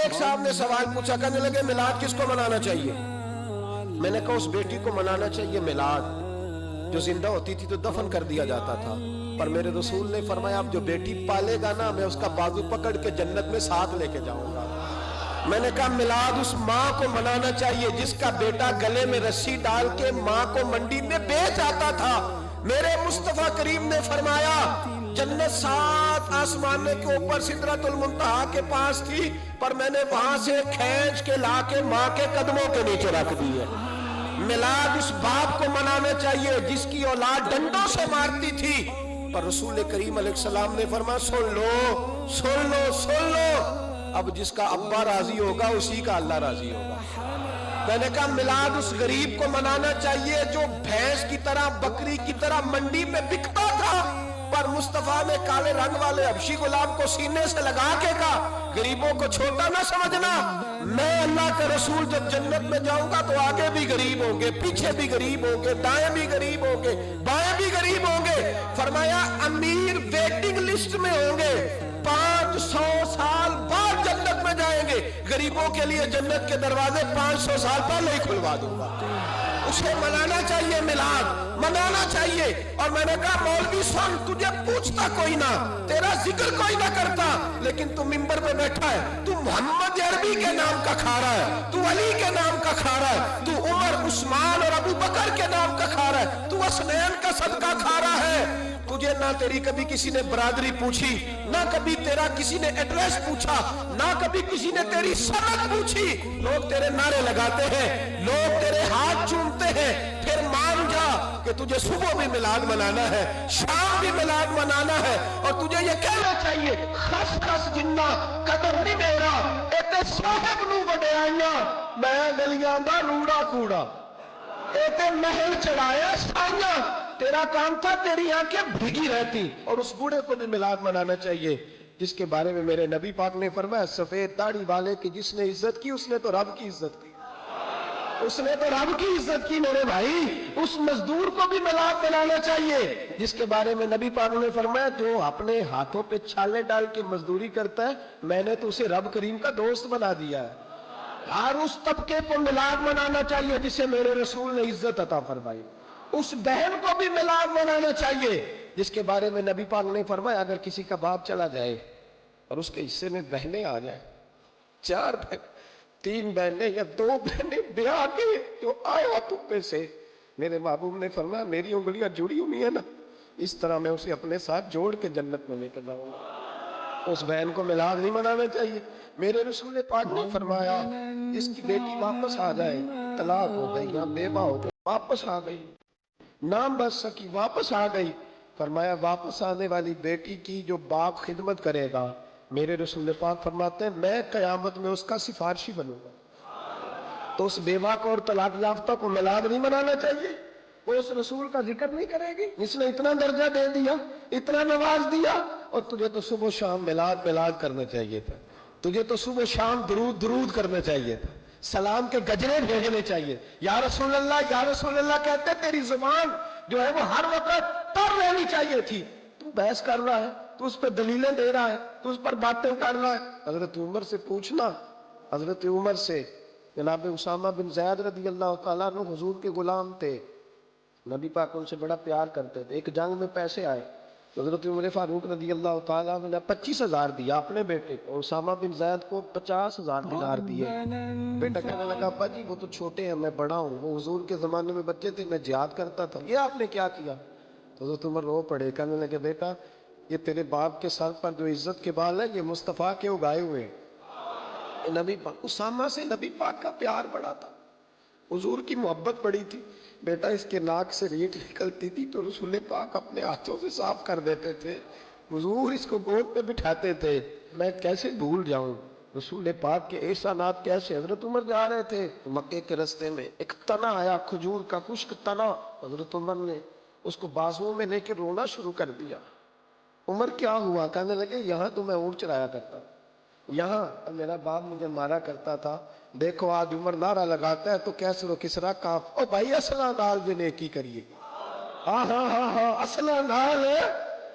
ایک صاحب نے سوال پوچھا، کہنے لگے میلاد کس کو منانا چاہیے؟ میں نے کہا اس بیٹی کو منانا چاہیے میلاد جو زندہ ہوتی تھی تو دفن کر دیا جاتا تھا، پر میرے رسول نے فرمایا اب جو بیٹی پالے گا نا میں اس کا بازو پکڑ کے جنت میں ساتھ لے کے جاؤں گا۔ میں نے کہا میلاد اس ماں کو منانا چاہیے جس کا بیٹا گلے میں رسی ڈال کے ماں کو منڈی میں بیچ آتا تھا۔ میرے مصطفیٰ کریم نے فرمایا جنت 7 آسمانے کے اوپر سدرۃ المنتہا کے پاس تھی، پر میں نے وہاں سے کھینچ کے لا کے ماں کے قدموں کے نیچے رکھ دی ہے۔ میلاد اس باپ کو منانا چاہیے جس کی اولاد ڈنڈوں سے مارتی تھی، پر رسول کریم علیہ السلام نے فرمایا سن لو سن لو سن لو، اب جس کا ابا راضی ہوگا اسی کا اللہ راضی ہوگا۔ میں نے کہا میلاد اس غریب کو منانا چاہیے جو بھینس کی طرح بکری کی طرح منڈی میں بکتا تھا، پر مصطفیٰ نے کالے رنگ والے حبشی غلام کو سینے سے لگا کے کہا غریبوں کو چھوٹا نہ سمجھنا، میں اللہ کا رسول جب جنت میں جاؤں گا تو آگے بھی غریب ہوں گے، پیچھے بھی غریب ہوں گے، دائیں بھی غریب ہوں گے، بائیں بھی غریب ہوں گے۔ فرمایا امیر ویٹنگ لسٹ میں ہوں گے، 500 سال بعد جنت میں جائیں گے، غریبوں کے لیے جنت کے دروازے 500 سال پہلے ہی کھلوا دوں گا۔ اسے منانا چاہیے، میلاد منانا چاہیے۔ اور میں نے کہا مولوی سن تجھے پوچھتا کوئی نہ، تیرا ذکر کوئی نہ کرتا، لیکن تو منبر پہ بیٹھا ہے، تو محمد عربی کے نام کا کھا رہا ہے، تو علی کے نام کا کھا رہا ہے، تو عمر عثمان اور ابو بکر کے نام کا کھا رہا ہے، تو اسنین کا صدقہ کھا رہا ہے۔ تجھے نہ تیری کبھی کسی نے برادری پوچھی، نہ کبھی تیرا کسی نے ایڈریس پوچھا، نہ کبھی کسی نے تیری سند پوچھی، لوگ تیرے نعرے لگاتے ہیں، لوگ تیرے ہاتھ چومتے ہیں، پھر مان جا کہ تجھے صبح بھی میلاد منانا ہے، شام بھی میلاد منانا ہے، اور تجھے یہ کہنا چاہیے خس خس جنہ قدر نہیں میرا ایتے صاحب نو وڈیائیاں میں گلیاں دا روڑا کوڑا، ایتے محل چڑھایا سائیاں، تیرا کام تھا تیری آنکھیں بھیگی رہتی۔ اور اس بوڑھے کو بھی میلاد منانا چاہیے جس کے بارے میں میرے نبی پاک نے فرمایا سفید داڑھی والے کی جس نے عزت کی اس نے تو رب کی عزت کی، اس نے تو رب کی عزت کی میرے بھائی۔ اس مزدور کو بھی میلاد منانا چاہیے جس کے بارے میں نبی پاک نے فرمایا جو اپنے ہاتھوں پہ چھالے ڈال کے مزدوری کرتا ہے میں نے تو اسے رب کریم کا دوست بنا دیا ہے۔ ہر اس طبقے کو میلاد منانا چاہیے جسے میرے رسول نے عزت عطا فرمائی۔ اس بہن کو بھی میلاد منانا چاہیے جس کے بارے میں نبی پاک نے فرمایا اگر کسی کا باپ چلا جائے اور اس کے حصے میں بہنیں آ جائیں، 4 بہن 3 بہنیں یا 2 بہنیں بیاہ کے جو آیا تم پہ سے، میرے محبوب نے فرمایا میری انگلیاں جڑی ہوئی ہیں نا اس طرح میں اسے اپنے ساتھ جوڑ کے جنت میں لے کر جاؤں گا۔ اس بہن کو میلاد نہیں منانا چاہیے۔ میرے رسول پاک نے فرمایا جس کی بیٹی واپس آ جائے، طلاق ہو گئی یا بیوہ ہو گئی، واپس آ گئی، نام بچ سکی واپس آ گئی، فرمایا واپس آنے والی بیٹی کی جو باپ خدمت کرے گا میرے رسول پاک فرماتے ہیں میں قیامت میں اس کا سفارشی بنوں گا۔ تو اس بیوہ کو اور طلاق یافتہ کو میلاد نہیں منانا چاہیے؟ وہ اس رسول کا ذکر نہیں کرے گی جس نے اتنا درجہ دے دیا، اتنا نواز دیا؟ اور تجھے تو صبح و شام میلاد میلاد کرنا چاہیے تھا، تجھے تو صبح و شام درود درود کرنا چاہیے تھا، سلام کے گجرے بھیجنے چاہیے۔ یا رسول اللہ کہتے تیری زبان جو ہے وہ ہر وقت تر رہنی چاہیے تھی، تو بحث کر رہا ہے، تو اس پہ دلیلیں دے رہا ہے، تو اس پر باتیں کر رہا ہے۔ حضرت عمر سے پوچھنا، حضرت عمر سے، جناب اسامہ بن زید رضی اللہ تعالیٰ عنہ حضور کے غلام تھے، نبی پاک ان سے بڑا پیار کرتے تھے۔ ایک جنگ میں پیسے آئے، حضرت عمر فاروق رضی اللہ تعالیٰ عنہ نے 25,000 دیا اپنے بیٹے کو، اسامہ بن زید کو 50,000 دینار دیے۔ بیٹا کہنے لگا ابا جی وہ تو چھوٹے ہیں میں بڑا ہوں، وہ حضور کے زمانے میں بچے تھے میں جہاد کرتا تھا، یہ آپ نے کیا کیا؟ تو حضرت عمر رو پڑے، کہنے لگے بیٹا یہ تیرے باپ کے سر پر جو عزت کے بال ہیں یہ مصطفیٰ کے اگائے ہوئے ہیں۔ نبی پاک اسامہ سے نبی پاک کا پیار بڑا تھا، حضور کی محبت بڑی تھی۔ بیٹا اس کے ناک سے ریت نکلتی تھی تو رسول پاک اپنے ہاتھوں سے صاف کر دیتے تھے، حضور اس کو گود پہ بٹھاتے تھے، میں کیسے بھول جاؤں رسول پاک کے احسانات کیسے۔ حضرت عمر جا رہے تھے مکے کے رستے میں ایک تنا آیا، کھجور کا خشک تنا، حضرت عمر نے اس کو بازوؤں میں لے کے رونا شروع کر دیا۔ عمر کیا ہوا؟ کہنے لگے یہاں تو میں اونٹ چرایا کرتا، یہاں میرا باپ مجھے مارا کرتا تھا، دیکھو آج عمر نعرہ لگاتا ہے تو کیسر و کسرا کاف، او بھائی اصلہ نال بھی نیکی کریے، ہاں ہاں ہاں ہاں اصلہ نال